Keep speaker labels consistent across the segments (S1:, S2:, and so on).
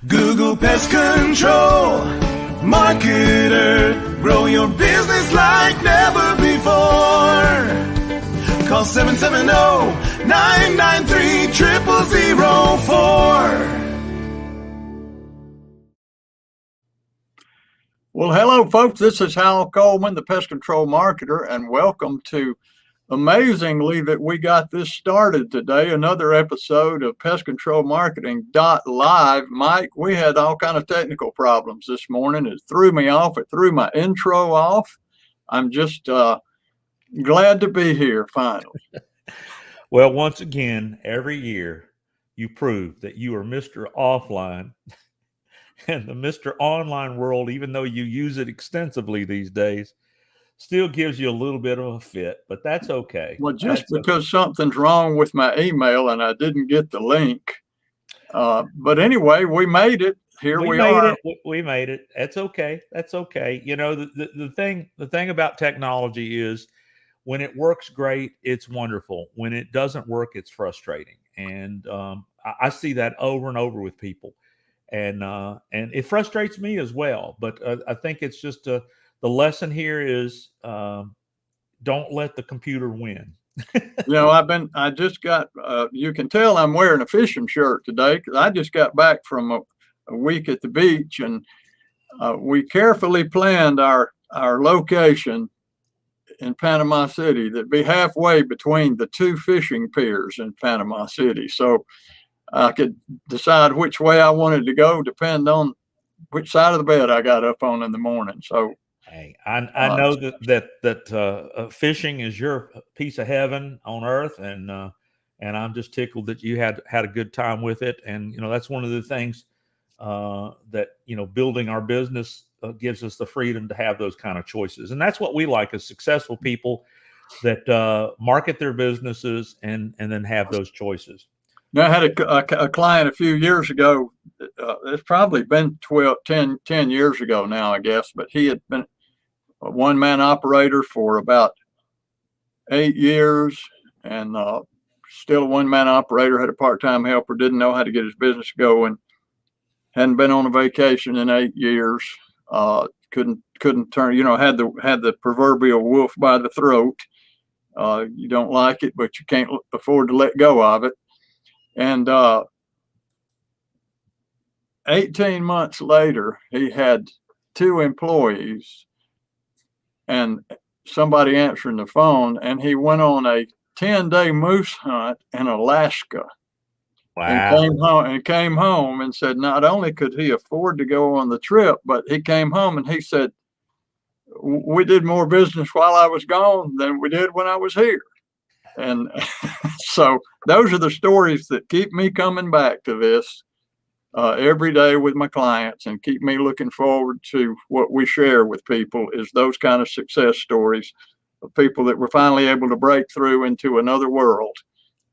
S1: Google Pest Control Marketer. Grow your business like never before. Call 770-993-0004.
S2: Well, hello, folks. This is Hal Coleman, the Pest Control Marketer, and welcome to, amazingly, that we got this started today, another episode of Pest Control Marketing Live. Mike, we had all kind of technical problems this morning. It threw me off. It threw my intro off. I'm just glad to be here finally.
S3: Well, once again, every year you prove that you are Mr. Offline. And the Mr. Online world, even though you use it extensively these days, still gives you a little bit of a fit, but that's okay.
S2: Well, just because something's wrong with my email and I didn't get the link. But anyway, we made it. We are.
S3: We made it. That's okay. That's okay. You know, the thing about technology is when it works great, it's wonderful. When it doesn't work, it's frustrating. And I see that over and over with people. And it frustrates me as well. But I think it's just the lesson here is don't let the computer win.
S2: I just got, you can tell I'm wearing a fishing shirt today because I just got back from a week at the beach, and we carefully planned our location in Panama City that'd be halfway between the two fishing piers in Panama City. So I could decide which way I wanted to go, depend on which side of the bed I got up on in the morning. So,
S3: hey, I know that fishing is your piece of heaven on earth, and I'm just tickled that you had a good time with it. And that's one of the things that building our business gives us the freedom to have those kind of choices, and that's what we like as successful people that market their businesses and then have those choices.
S2: Now, I had a client a few years ago. It's probably been 10 years ago now, I guess, but he had been a one-man operator for about 8 years and still a one-man operator, had a part-time helper, didn't know how to get his business going, hadn't been on a vacation in 8 years, couldn't turn, had the proverbial wolf by the throat. You don't like it, but you can't afford to let go of it. And 18 months later, he had 2 employees and somebody answering the phone, and he went on a 10-day moose hunt in Alaska.
S3: Wow.
S2: And came home and said not only could he afford to go on the trip, but he came home and he said, we did more business while I was gone than we did when I was here. And so those are the stories that keep me coming back to this every day with my clients and keep me looking forward to what we share with people is those kind of success stories of people that were finally able to break through into another world.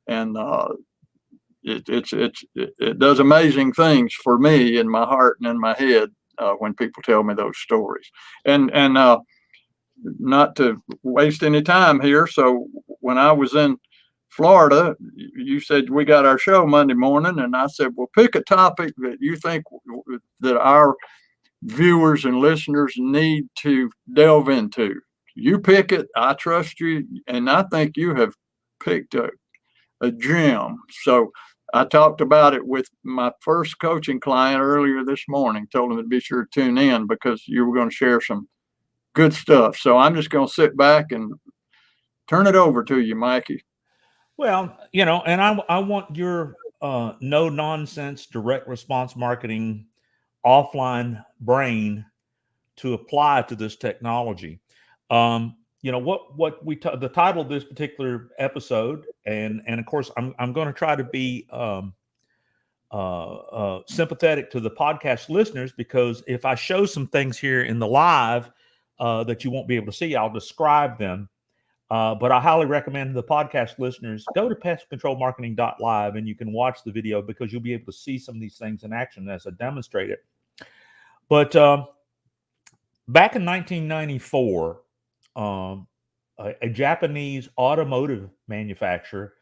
S2: And it does amazing things for me in my heart and in my head when people tell me those stories. And not to waste any time here. So when I was in Florida, you said we got our show Monday morning, and I said, well, pick a topic that you think that our viewers and listeners need to delve into. You pick it. I trust you, and I think you have picked a gem. So I talked about it with my first coaching client earlier this morning, told him to be sure to tune in because you were going to share some good stuff. So I'm just going to sit back and turn it over to you, Mikey.
S3: Well, and I want your no nonsense direct response marketing offline brain to apply to this technology. The title of this particular episode, and of course I'm going to try to be sympathetic to the podcast listeners, because if I show some things here in the live that you won't be able to see, I'll describe them. But I highly recommend the podcast listeners go to pestcontrolmarketing.live and you can watch the video because you'll be able to see some of these things in action as I demonstrate it. But back in 1994, a Japanese automotive manufacturer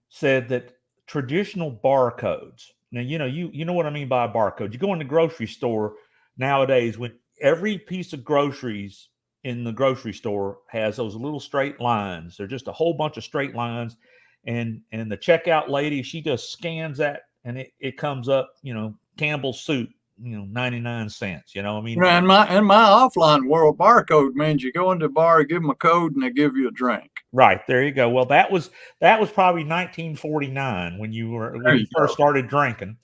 S3: said that traditional barcodes, Now, you know what I mean by a barcode. You go in the grocery store nowadays, when every piece of groceries in the grocery store has those little straight lines. They're just a whole bunch of straight lines. And the checkout lady, she just scans that and it comes up, Campbell's soup, 99 cents. I mean,
S2: In my offline world, barcode means you go into a bar, give them a code, and they give you a drink.
S3: right, there you go. Well, that was probably 1949 when you first started drinking,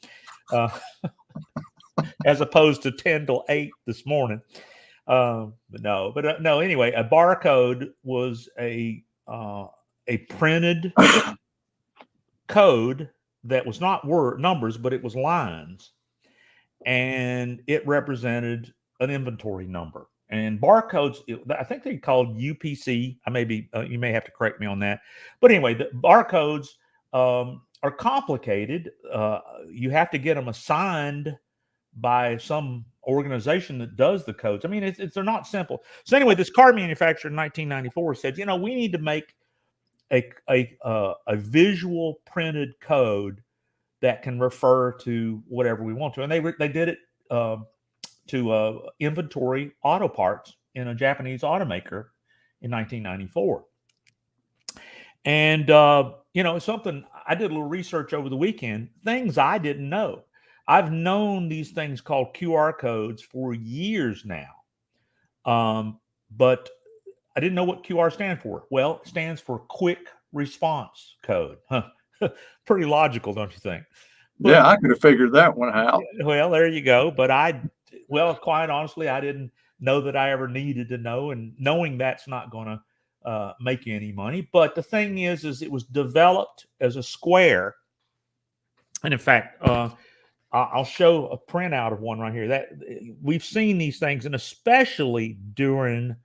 S3: as opposed to 10 till 8 this morning. No. Anyway, a barcode was a printed code that was not numbers, but it was lines, and it represented an inventory number. And barcodes, I think they called UPC. You may have to correct me on that, but anyway, the barcodes are complicated. You have to get them assigned by some organization that does the codes. I mean, they're not simple. So anyway, this car manufacturer in 1994 said, we need to make a visual printed code that can refer to whatever we want to. And they did it to inventory auto parts in a Japanese automaker in 1994. And, something I did a little research over the weekend, things I didn't know. I've known these things called QR codes for years now. But I didn't know what QR stands for. Well, it stands for Quick Response Code. Huh. Pretty logical, don't you think? But,
S2: yeah, I could have figured that one out.
S3: Well, there you go. But quite honestly, I didn't know that I ever needed to know. And knowing that's not going to make you any money. But the thing is it was developed as a square. And in fact, I'll show a printout of one right here. That we've seen these things, and especially during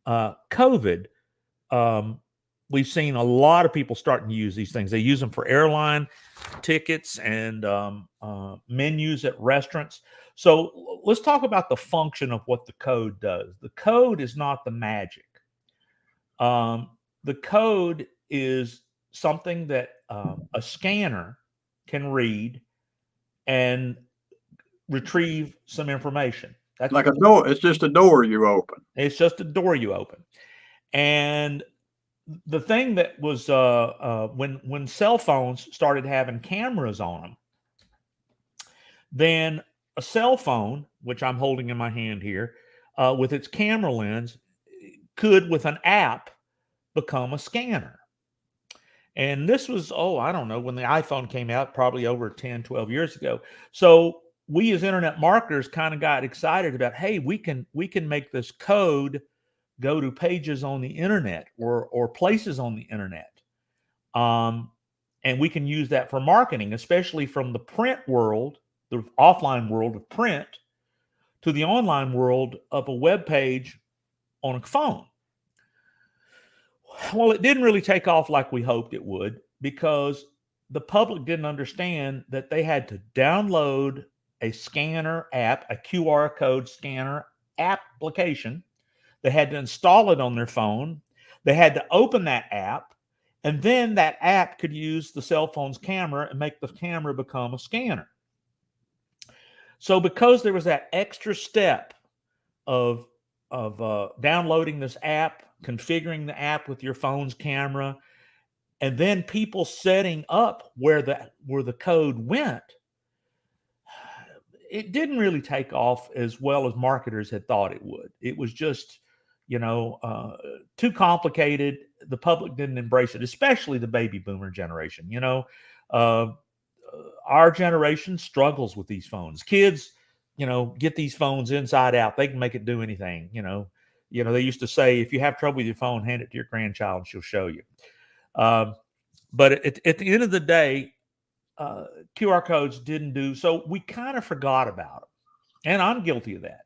S3: COVID, we've seen a lot of people starting to use these things. They use them for airline tickets and menus at restaurants. So let's talk about the function of what the code does. The code is not the magic. The code is something that a scanner can read and retrieve some information.
S2: That's like a door. It's just a door you open.
S3: It's just a door you open. And the thing that was when cell phones started having cameras on them, then a cell phone, which I'm holding in my hand here, with its camera lens, could, with an app, become a scanner. And this was, I don't know, when the iPhone came out, probably over 10, 12 years ago. So we as internet marketers kind of got excited about, hey, we can make this code go to pages on the internet or places on the internet. And we can use that for marketing, especially from the print world, the offline world of print, to the online world of a web page on a phone. Well, it didn't really take off like we hoped it would, because the public didn't understand that they had to download a scanner app, a QR code scanner application. They had to install it on their phone. They had to open that app, and then that app could use the cell phone's camera and make the camera become a scanner. So because there was that extra step of downloading this app, configuring the app with your phone's camera, and then people setting up where the code went, it didn't really take off as well as marketers had thought it would. It was just, too complicated. The public didn't embrace it, especially the baby boomer generation. Our generation struggles with these phones. Kids, get these phones inside out. They can make it do anything. They used to say, if you have trouble with your phone, hand it to your grandchild and she'll show you. But at the end of the day, QR codes didn't do, so we kind of forgot about them. And I'm guilty of that.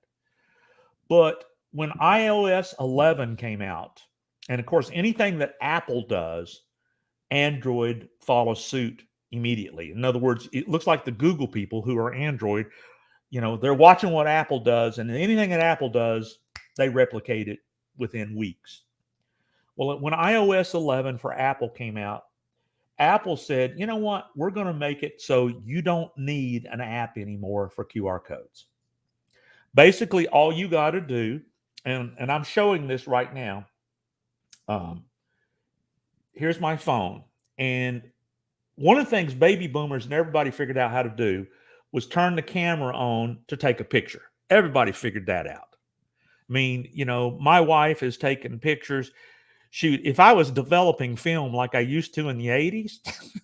S3: But when iOS 11 came out, and of course, anything that Apple does, Android follows suit immediately. In other words, it looks like the Google people who are Android, they're watching what Apple does, and anything that Apple does, they replicate it within weeks. Well, when iOS 11 for Apple came out, Apple said, you know what? We're going to make it so you don't need an app anymore for QR codes. Basically, all you got to do, and I'm showing this right now. Here's my phone. And one of the things baby boomers and everybody figured out how to do was turn the camera on to take a picture. Everybody figured that out. I mean, my wife is taking pictures. Shoot, if I was developing film like I used to in the 80s,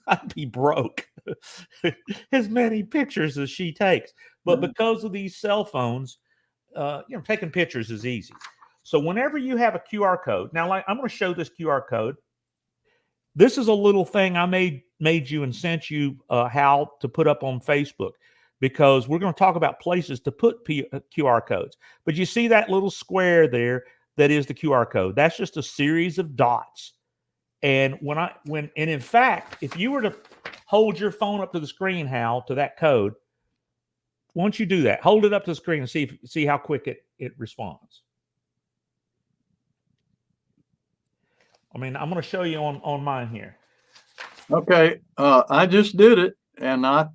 S3: I'd be broke. As many pictures as she takes. But because of these cell phones, taking pictures is easy. So whenever you have a QR code, now I'm going to show this QR code. This is a little thing I made you and sent you how to put up on Facebook, because we're going to talk about places to put QR codes. But you see that little square there that is the QR code. That's just a series of dots. And in fact, if you were to hold your phone up to the screen, Hal, to that code, once you do that, hold it up to the screen and see how quick it responds. I mean, I'm going to show you on mine here.
S2: Okay, I just did it, and now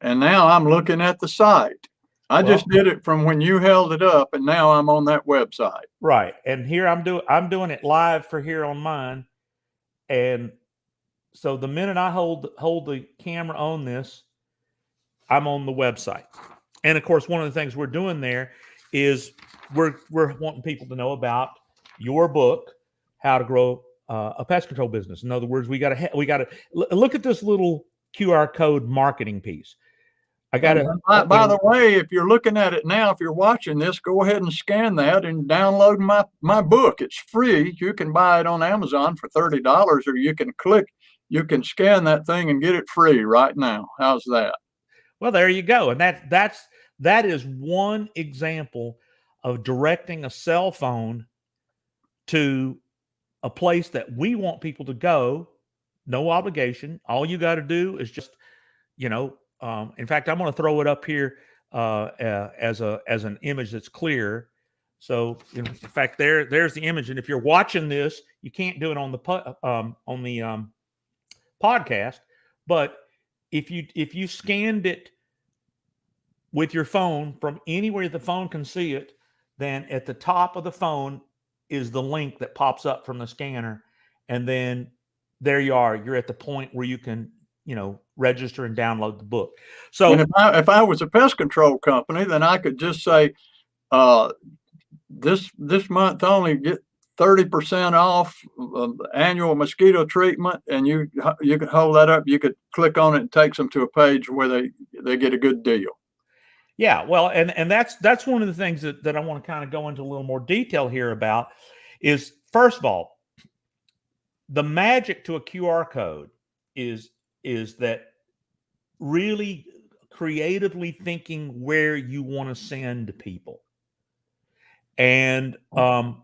S2: I'm looking at the site. I just did it from when you held it up, and now I'm on that website.
S3: Right, and here I'm doing it live for here on mine, and so the minute I hold the camera on this, I'm on the website. And of course, one of the things we're doing there is we're wanting people to know about your book, How to Grow a Pest Control Business. In other words, we got to look at this little QR code marketing piece. I got to.
S2: By the way, if you're looking at it now, if you're watching this, go ahead and scan that and download my book. It's free. You can buy it on Amazon for $30, or you can scan that thing and get it free right now. How's that?
S3: Well, there you go. And that is one example of directing a cell phone to a place that we want people to go. No obligation. All you got to do is just, in fact, I'm going to throw it up here as an image that's clear. So, in fact, there's the image. And if you're watching this, you can't do it on the podcast. But if you scanned it with your phone from anywhere the phone can see it, then at the top of the phone is the link that pops up from the scanner, and then there you are. You're at the point where you can, register and download the book. So,
S2: and if I was a pest control company, then I could just say, this month only get 30% off annual mosquito treatment, and you can hold that up. You could click on it and takes them to a page where they get a good deal.
S3: Yeah, well, and that's one of the things that I want to kind of go into a little more detail here about is, first of all, the magic to a QR code is that really creatively thinking where you want to send people. And I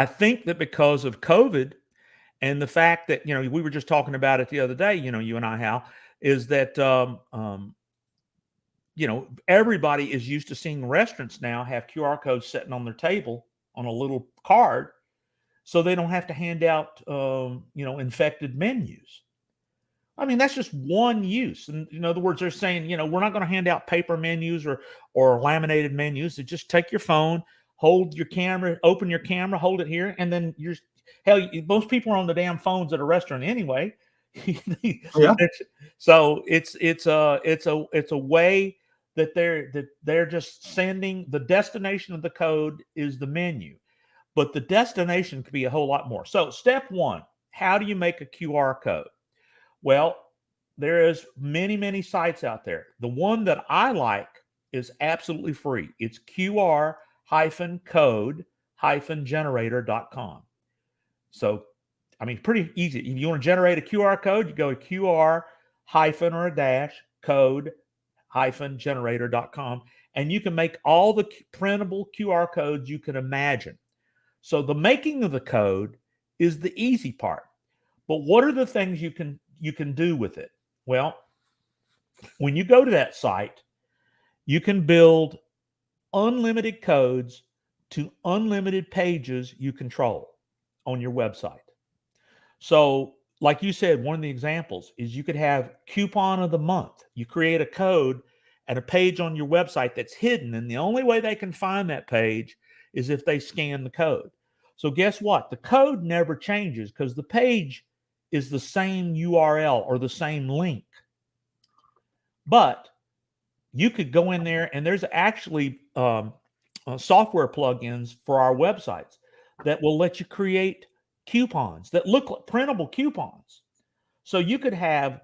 S3: think that because of COVID and the fact that we were just talking about it the other day, you and I, Hal, is that everybody is used to seeing restaurants now have QR codes sitting on their table on a little card, so they don't have to hand out, infected menus. I mean, that's just one use. And in other words, they're saying, we're not going to hand out paper menus or laminated menus. So just take your phone, hold your camera, open your camera, hold it here, and then most people are on the damn phones at a restaurant anyway.
S2: Yeah.
S3: So it's a way that they're just sending. The destination of the code is the menu, but the destination could be a whole lot more. So step one, how do you make a QR code? Well, there is many sites out there. The one that I like is absolutely free. It's QR-code-generator.com. So, I mean, pretty easy. If you want to generate a QR code, you go to QR- or a dash code-generator.com, and you can make all the printable QR codes you can imagine. So the making of the code is the easy part. But what are the things you can do with it? Well, when you go to that site, you can build unlimited codes to unlimited pages you control on your website. So like you said, one of the examples is you could have coupon of the month. You create a code and a page on your website that's hidden, and the only way they can find that page is if they scan the code. So guess what? The code never changes because the page is the same URL or the same link. But you could go in there, and there's actually software plugins for our websites that will let you create coupons that look like printable coupons. So you could have,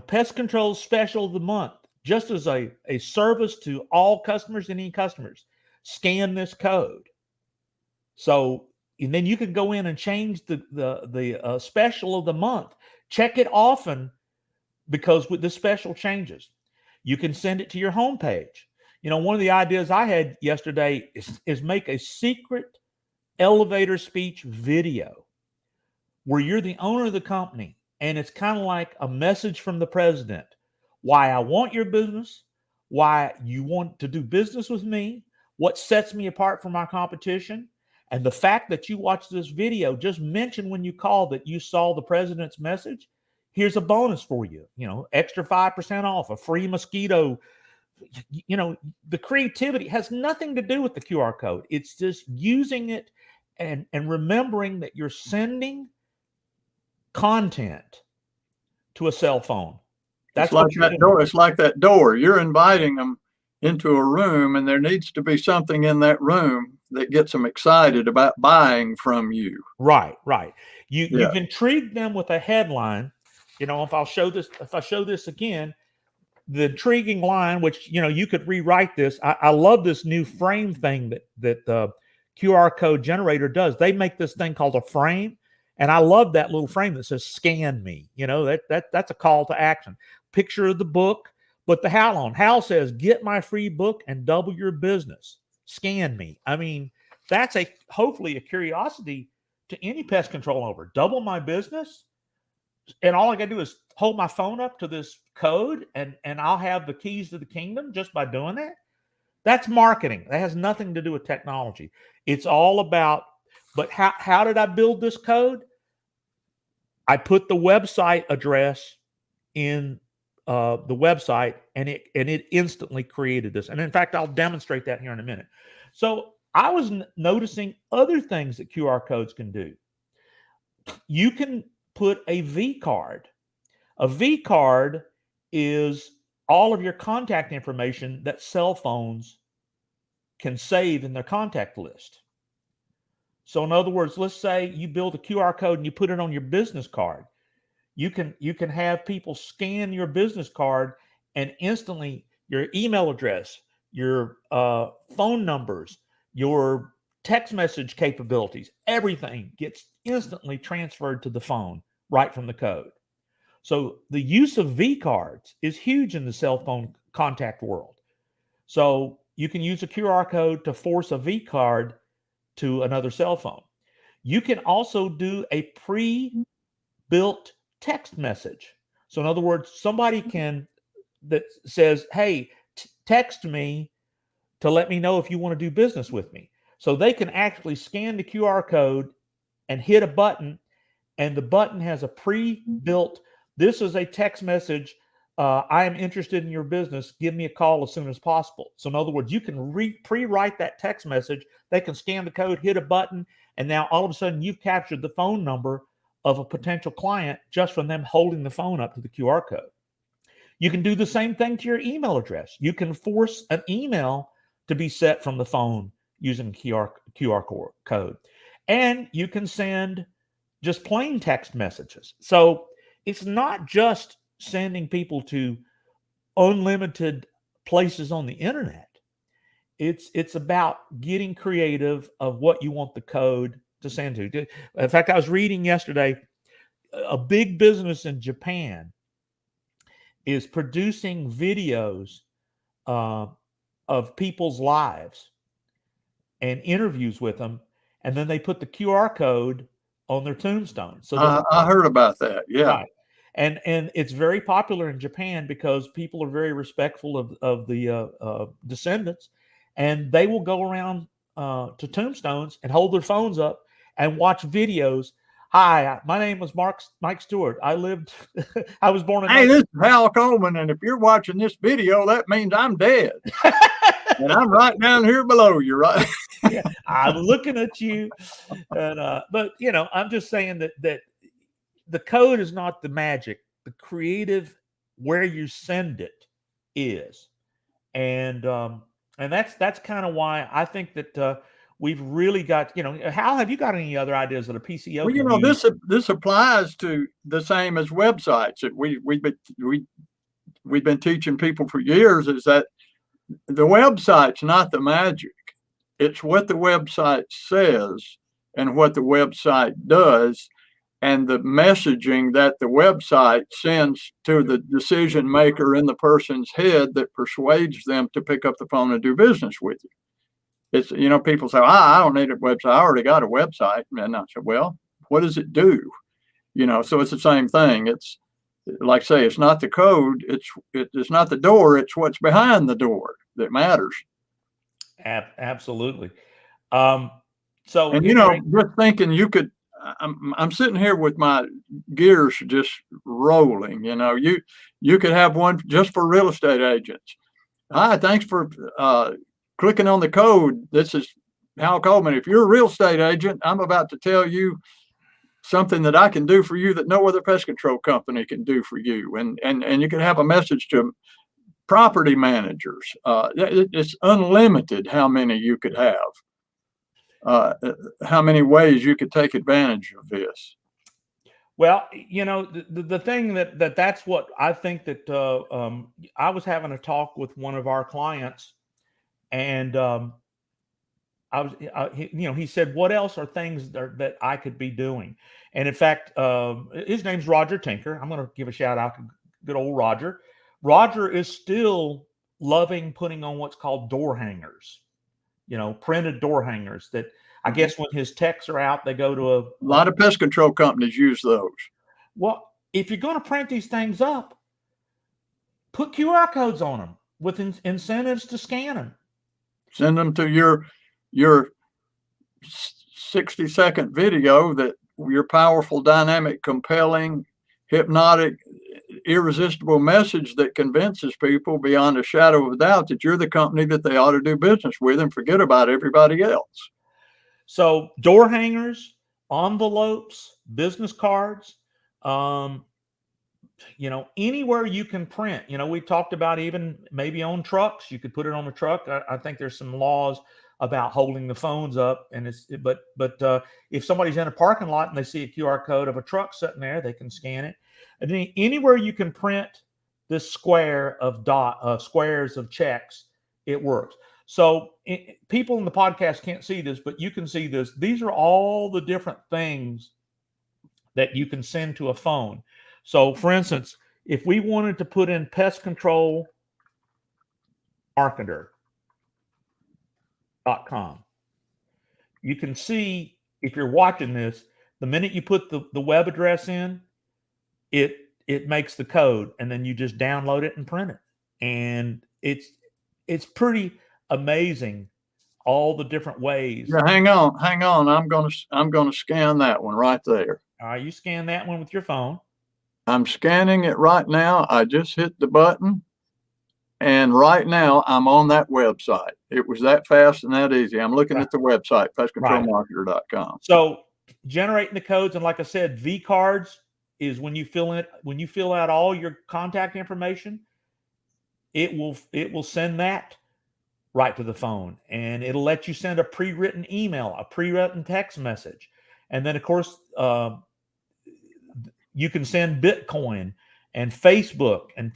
S3: pest control special of the month, just as a service to all customers and any customers. Scan this code. So, and then you can go in and change the special of the month. Check it often, because with the special changes, you can send it to your homepage. One of the ideas I had yesterday is make a secret elevator speech video where you're the owner of the company, and it's kind of like a message from the president. Why I want your business, why you want to do business with me, what sets me apart from my competition, and the fact that you watched this video. Just mention when you call that you saw the president's message. Here's a bonus for you, extra 5% off, a free mosquito. The creativity has nothing to do with the QR code. It's just using it and remembering that you're sending content to a cell phone. That's
S2: like that door. It's like that door. You're inviting them into a room, and there needs to be something in that room that gets them excited about buying from you.
S3: Right. You've intrigued them with a headline. If I show this again, the intriguing line, which you could rewrite this. I love this new frame thing that the QR code generator does. They make this thing called a frame, and I love that little frame that says "Scan me." That's a call to action. Picture of the book, but the Hal on. Hal says, "Get my free book and double your business. Scan me." I mean, that's hopefully a curiosity to any pest control owner. Double my business, and all I got to do is hold my phone up to this code, and I'll have the keys to the kingdom just by doing that. That's marketing. That has nothing to do with technology. It's all about, but how did I build this code? I put the website address in the website, and it instantly created this. And in fact, I'll demonstrate that here in a minute. So I was noticing other things that QR codes can do. You can put a V card. A V card is all of your contact information that cell phones can save in their contact list. So in other words, let's say you build a QR code and you put it on your business card. You can have people scan your business card, and instantly your email address, your phone numbers, your text message capabilities, everything gets instantly transferred to the phone right from the code. So the use of V cards is huge in the cell phone contact world. So you can use a QR code to force a V card to another cell phone. You can also do a pre-built text message. So in other words, somebody that says, "Hey, text me to let me know if you want to do business with me." So they can actually scan the QR code and hit a button, and the button has a pre-built, "This is a text message. I am interested in your business. Give me a call as soon as possible." So in other words, you can pre-write that text message. They can scan the code, hit a button, and now all of a sudden you've captured the phone number of a potential client just from them holding the phone up to the QR code. You can do the same thing to your email address. You can force an email to be set from the phone using QR code. And you can send just plain text messages. So it's not just sending people to unlimited places on the internet. It's about getting creative of what you want the code to send to. In fact, I was reading yesterday, a big business in Japan is producing videos of people's lives and interviews with them, and then they put the QR code on their tombstone. So
S2: I heard about that. Yeah.
S3: Right. And it's very popular in Japan because people are very respectful of the descendants, and they will go around to tombstones and hold their phones up and watch videos. Hi, my name was Mike Stewart. I was born in.
S2: Hey, this is Hal Coleman, and if you're watching this video, that means I'm dead. And I'm right down here below you, right?
S3: Yeah, I'm looking at you. And but I'm just saying that the code is not the magic. The creative where you send it is. And that's kind of why I think that we've really got, Hal, have you got any other ideas that a PCO
S2: Well,
S3: can use?
S2: this applies to the same as websites that we've been teaching people for years, is that the website's not the magic. It's what the website says and what the website does, and the messaging that the website sends to the decision maker in the person's head that persuades them to pick up the phone and do business with you. It's, people say, I don't need a website. I already got a website. And I said, well, what does it do? So it's the same thing. It's like, say, it's not the code. It's not the door. It's what's behind the door that matters.
S3: Absolutely.
S2: And, just thinking you could, I'm sitting here with my gears just rolling. You could have one just for real estate agents. Hi, thanks for clicking on the code. This is Hal Coleman. If you're a real estate agent, I'm about to tell you something that I can do for you that no other pest control company can do for you. And you can have a message to property managers. It's unlimited how many you could have, how many ways you could take advantage of this.
S3: Well, the thing that's what I think that I was having a talk with one of our clients, and he said, what else are things that I could be doing? And in fact, his name's Roger Tinker. I'm going to give a shout out to good old Roger. Roger is still loving putting on what's called door hangers, printed door hangers that I guess when his techs are out, they go to a
S2: lot of pest control companies use those.
S3: Well, if you're going to print these things up, put QR codes on them with incentives to scan them.
S2: Send them to your 60-second video, that your powerful, dynamic, compelling, hypnotic, irresistible message that convinces people beyond a shadow of a doubt that you're the company that they ought to do business with, and forget about everybody else.
S3: So door hangers, envelopes, business cards, anywhere you can print. We talked about even maybe on trucks, you could put it on the truck. I think there's some laws about holding the phones up, and but if somebody's in a parking lot and they see a QR code of a truck sitting there, they can scan it. And then anywhere you can print this square of squares of checks, it works. So people in the podcast can't see this, but you can see this. These are all the different things that you can send to a phone. So for instance, if we wanted to put in pest control marketer.com, you can see, if you're watching this, the minute you put the web address in, it makes the code, and then you just download it and print it. And it's pretty amazing, all the different ways.
S2: Yeah, hang on. I'm gonna scan that one right there.
S3: All right, you scan that one with your phone.
S2: I'm scanning it right now. I just hit the button, and right now I'm on that website. It was that fast and that easy. I'm looking at the website, pestcontrolmarketer.com.
S3: So generating the codes, and like I said, V cards is when you fill out all your contact information, it will send that right to the phone, and it'll let you send a pre-written email, a pre-written text message. And then of course, you can send Bitcoin and Facebook and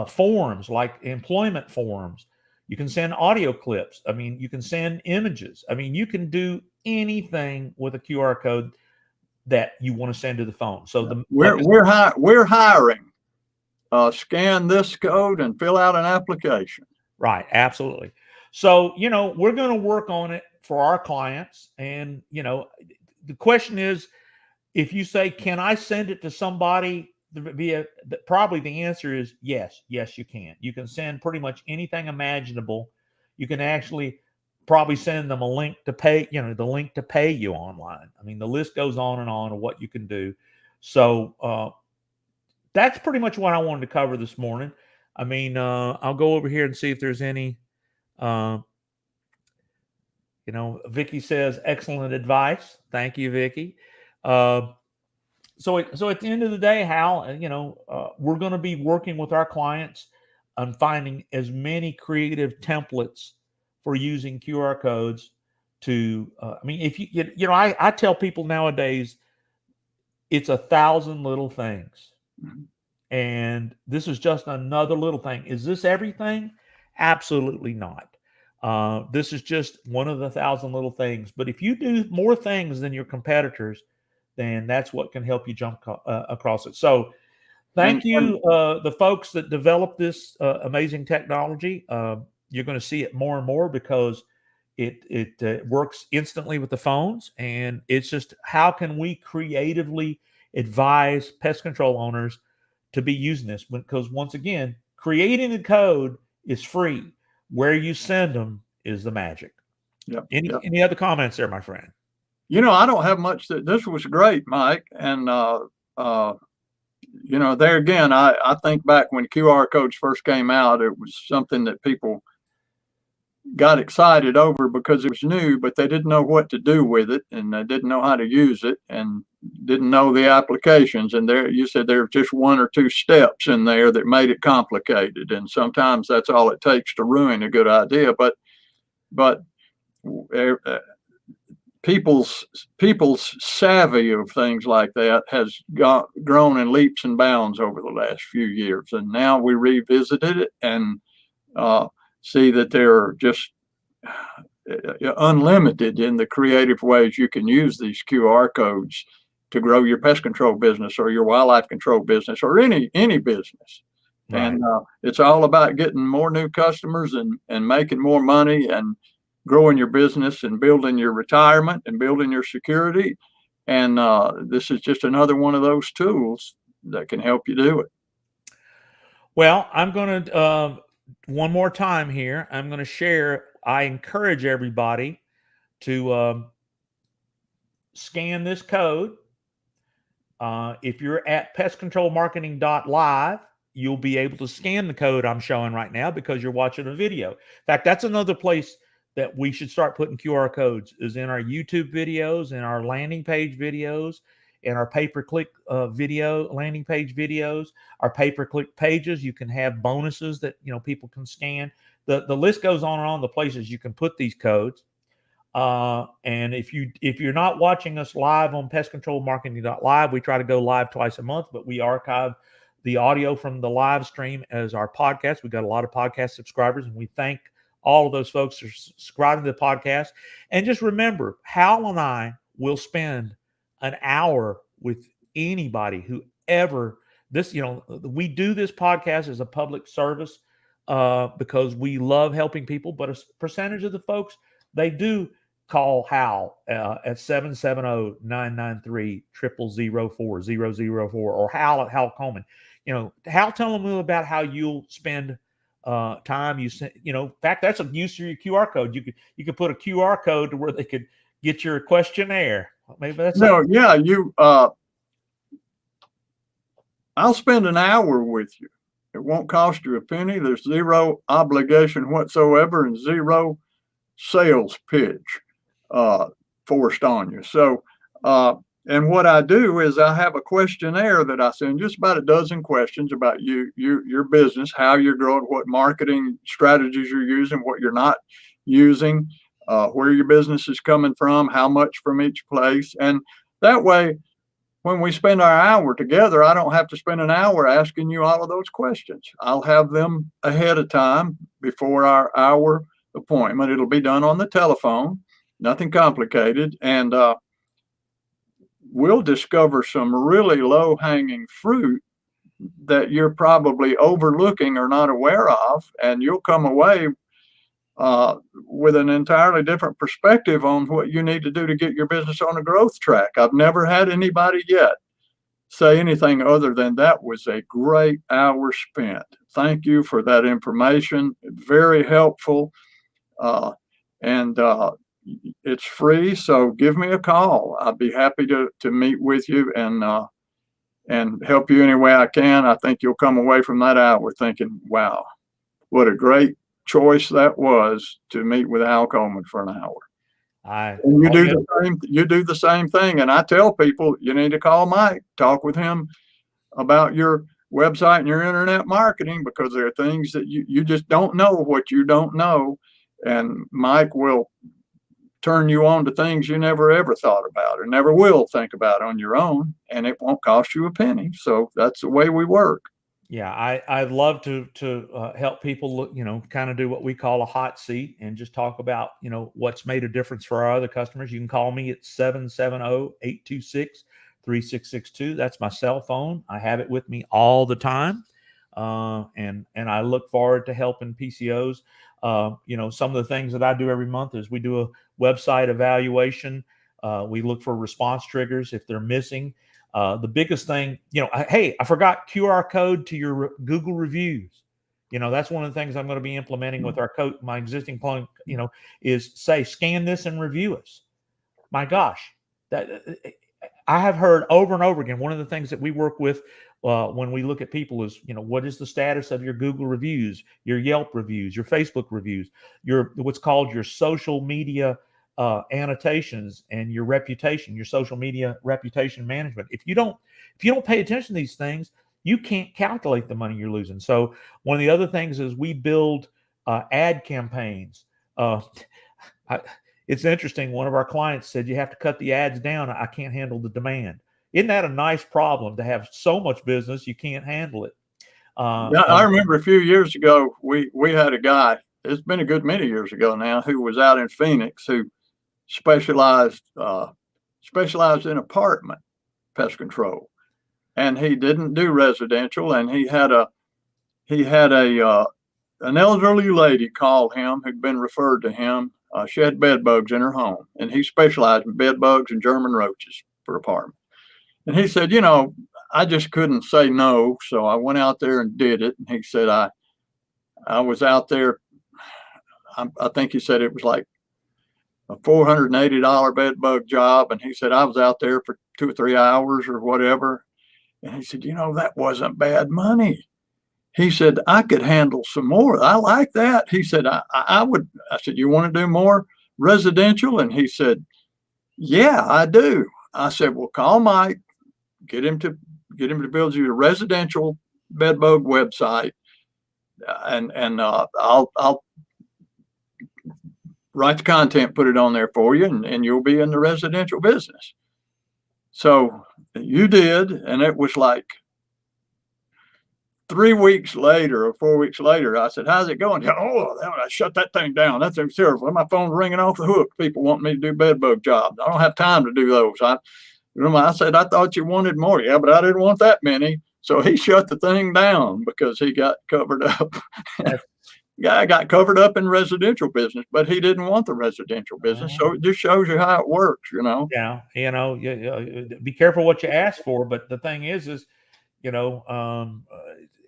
S3: forms like employment forms. You can send audio clips. I mean, you can send images. I mean, you can do anything with a QR code that you want to send to the phone. So
S2: we're hiring. Scan this code and fill out an application.
S3: Right, absolutely. So we're going to work on it for our clients, and the question is, if you say, can I send it to somebody via, probably the answer is yes, you can. You can send pretty much anything imaginable. You can actually probably send them a link to pay, the link to pay you online. I mean, the list goes on and on of what you can do. So that's pretty much what I wanted to cover this morning. I mean, I'll go over here and see if there's any. Vicky says excellent advice. Thank you, Vicky. So at the end of the day, Hal, we're going to be working with our clients on finding as many creative templates for using QR codes to. If I tell people nowadays, it's 1,000 little things, and this is just another little thing. Is this everything? Absolutely not. This is just one of the 1,000 little things. But if you do more things than your competitors, then that's what can help you jump across it. So thank you, the folks that developed this amazing technology. You're going to see it more and more because it works instantly with the phones. And it's just, how can we creatively advise pest control owners to be using this? Because once again, creating the code is free. Where you send them is the magic.
S2: Yep.
S3: Any other comments there, my friend?
S2: I don't have much. This was great, Mike. And, there again, I think back when QR codes first came out, it was something that people got excited over because it was new, but they didn't know what to do with it, and they didn't know how to use it, and didn't know the applications. And you said there were just one or two steps in there that made it complicated, and sometimes that's all it takes to ruin a good idea. But people's savvy of things like that has grown in leaps and bounds over the last few years, and now we revisited it and see that there are just unlimited in the creative ways you can use these QR codes to grow your pest control business or your wildlife control business or any business. Right. And it's all about getting more new customers and making more money and growing your business and building your retirement and building your security. And this is just another one of those tools that can help you do it.
S3: Well, I'm going to, one more time here, I'm going to share. I encourage everybody to scan this code. If you're at pestcontrolmarketing.live, you'll be able to scan the code I'm showing right now because you're watching a video. In fact, that's another place that we should start putting QR codes, is in our YouTube videos, in our landing page videos, in our pay-per-click video landing page videos, our pay-per-click pages. You can have bonuses that people can scan. The list goes on and on the places you can put these codes. And if you're not watching us live on pestcontrolmarketing.live, we try to go live twice a month, but we archive the audio from the live stream as our podcast. We've got a lot of podcast subscribers, and we thank all of those folks for subscribing to the podcast. And just remember, Hal and I will spend an hour with anybody who ever we do this podcast as a public service because we love helping people, but a percentage of the folks, they do call Hal at 770-993-0004 or Hal at Hal Coleman. Hal, tell them a little about how you'll spend time. In fact, that's a use of your QR code. You could put a QR code to where they could get your questionnaire. Maybe that's I'll spend an hour with you. It won't cost you a penny. There's zero obligation whatsoever and zero sales pitch forced on you. So, and what I do is I have a questionnaire that I send, just about a dozen questions about your business, how you're growing, what marketing strategies you're using, what you're not using, where your business is coming from, how much from each place. And that way, when we spend our hour together, I don't have to spend an hour asking you all of those questions. I'll have them ahead of time before our hour appointment. It'll be done on the telephone, nothing complicated. And we'll discover some really low-hanging fruit that you're probably overlooking or not aware of. And you'll come away with an entirely different perspective on what you need to do to get your business on a growth track. I've never had anybody yet say anything other than that was a great hour spent. Thank you for that information. Very helpful.
S2: and it's free. So give me a call. I'd be happy to meet with you and help you any way I can. I think you'll come away from that hour thinking, wow, what a great choice that was to meet with Al Coleman for an hour. And you do the same thing. And I tell people, you need to call Mike, talk with him about your website and your internet marketing, because there are things that you just don't know what you don't know. And Mike will turn you on to things you never ever thought about or never will think about on your own, and it won't cost you a penny. So that's the way we work.
S3: Yeah, I'd love to help people look, kind of do what we call a hot seat and just talk about, what's made a difference for our other customers. You can call me at 770-826-3662. That's my cell phone. I have it with me all the time. And I look forward to helping PCOs. Some of the things that I do every month is we do a website evaluation. We look for response triggers if they're missing. The biggest thing, hey, I forgot QR code to your Google reviews. That's one of the things I'm going to be implementing with my existing client, is say, scan this and review us. My gosh, that I have heard over and over again. One of the things that we work with when we look at people is, what is the status of your Google reviews, your Yelp reviews, your Facebook reviews, your what's called your social media annotations, and your reputation, your social media reputation management. If you don't pay attention to these things, you can't calculate the money you're losing. So one of the other things is we build ad campaigns. It's interesting. One of our clients said, you have to cut the ads down. I can't handle the demand. Isn't that a nice problem to have so much business you can't handle it?
S2: Yeah, I remember a few years ago, we had a guy, it's been a good many years ago now, who was out in Phoenix, who specialized in apartment pest control, and he didn't do residential. And he had an elderly lady call him who'd been referred to him. She had bed bugs in her home, and he specialized in bed bugs and German roaches for apartment. And he said, I just couldn't say no, so I went out there and did it. And he said, I was out there. I think he said it was like a $480 bed bug job. And he said, I was out there for 2 or 3 hours or whatever. And he said, that wasn't bad money. He said, I could handle some more. I like that. He said, I would. I said, you want to do more residential? And he said, yeah, I do. I said, well, call Mike, get him to build you a residential bed bug website. And I'll write the content, put it on there for you, and you'll be in the residential business. So you did, and it was like 3 weeks later or 4 weeks later, I said, how's it going? Oh, I shut that thing down. That's terrible. My phone's ringing off the hook. People want me to do bed bug jobs. I don't have time to do those. I said, I thought you wanted more. Yeah, but I didn't want that many. So he shut the thing down because he got covered up. Guy got covered up in residential business, but he didn't want the residential business. So it just shows you how it works,
S3: Yeah. Be careful what you ask for. But the thing is,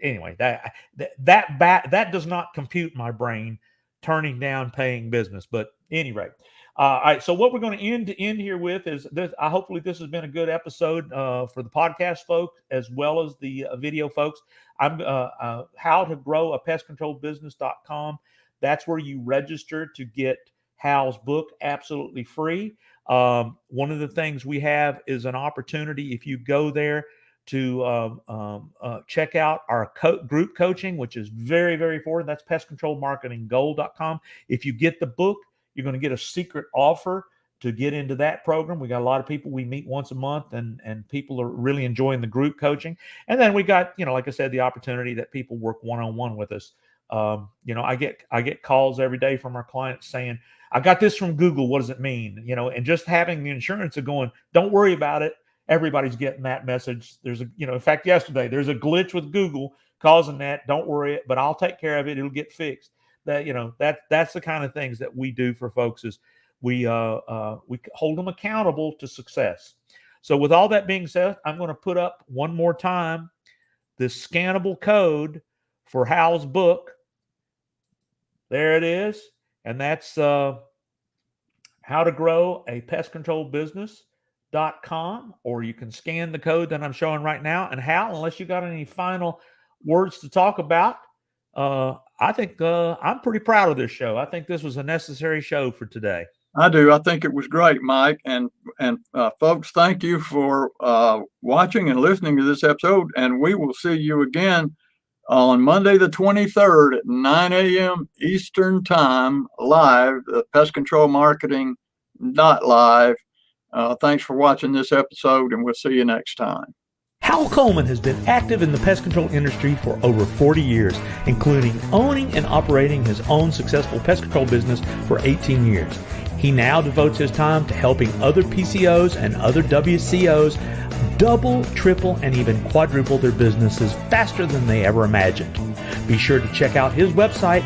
S3: anyway, that does not compute in my brain, turning down paying business. But anyway, all right. So what we're going to end here with is this. Hopefully this has been a good episode for the podcast folks as well as the video folks. I'm how to grow a pestcontrolbusiness.com. That's where you register to get Hal's book absolutely free. One of the things we have is an opportunity, if you go there, to check out our group coaching, which is very, very important. That's pestcontrolmarketinggold.com. If you get the book, you're going to get a secret offer to get into that program. We got a lot of people. We meet once a month, and people are really enjoying the group coaching. And then we got, like I said, the opportunity that people work one-on-one with us. I get calls every day from our clients saying, I got this from Google. What does it mean? And just having the insurance of going, don't worry about it. Everybody's getting that message. There's in fact, yesterday, there's a glitch with Google causing that. Don't worry, but I'll take care of it. It'll get fixed. That's the kind of things that we do for folks is we hold them accountable to success. So with all that being said, I'm going to put up one more time this scannable code for Hal's book. There it is. And that's how to grow a pest control business.com, or you can scan the code that I'm showing right now. And Hal, unless you got any final words to talk about, I think I'm pretty proud of this show. I think this was a necessary show for today.
S2: I do. I think it was great, Mike. And folks, thank you for watching and listening to this episode. And we will see you again on Monday, the 23rd at 9 a.m. Eastern Time, live, Pest Control Marketing .live. Thanks for watching this episode, and we'll see you next time.
S3: Hal Coleman has been active in the pest control industry for over 40 years, including owning and operating his own successful pest control business for 18 years. He now devotes his time to helping other PCOs and other WCOs double, triple, and even quadruple their businesses faster than they ever imagined. Be sure to check out his website,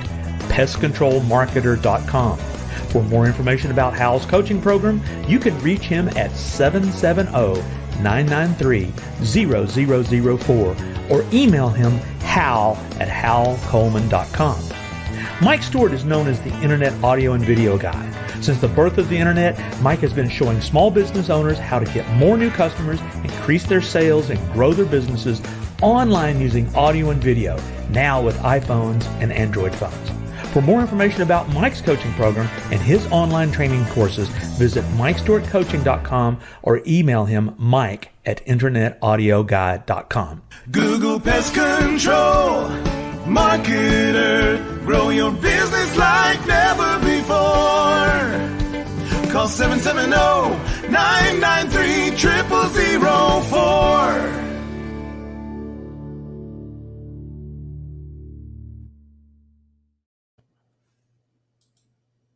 S3: pestcontrolmarketer.com. For more information about Hal's coaching program, you can reach him at 770-993-0004 or email him hal@halcoleman.com. Mike Stewart is known as the Internet Audio and Video Guy. Since the birth of the Internet, Mike has been showing small business owners how to get more new customers, increase their sales, and grow their businesses online using audio and video, now with iPhones and Android phones. For more information about Mike's coaching program and his online training courses, visit MikeStewartCoaching.com or email him mike@internetaudioguide.com.
S1: Google Pest Control Marketer. Grow your business like never before. Call 770-993-0004.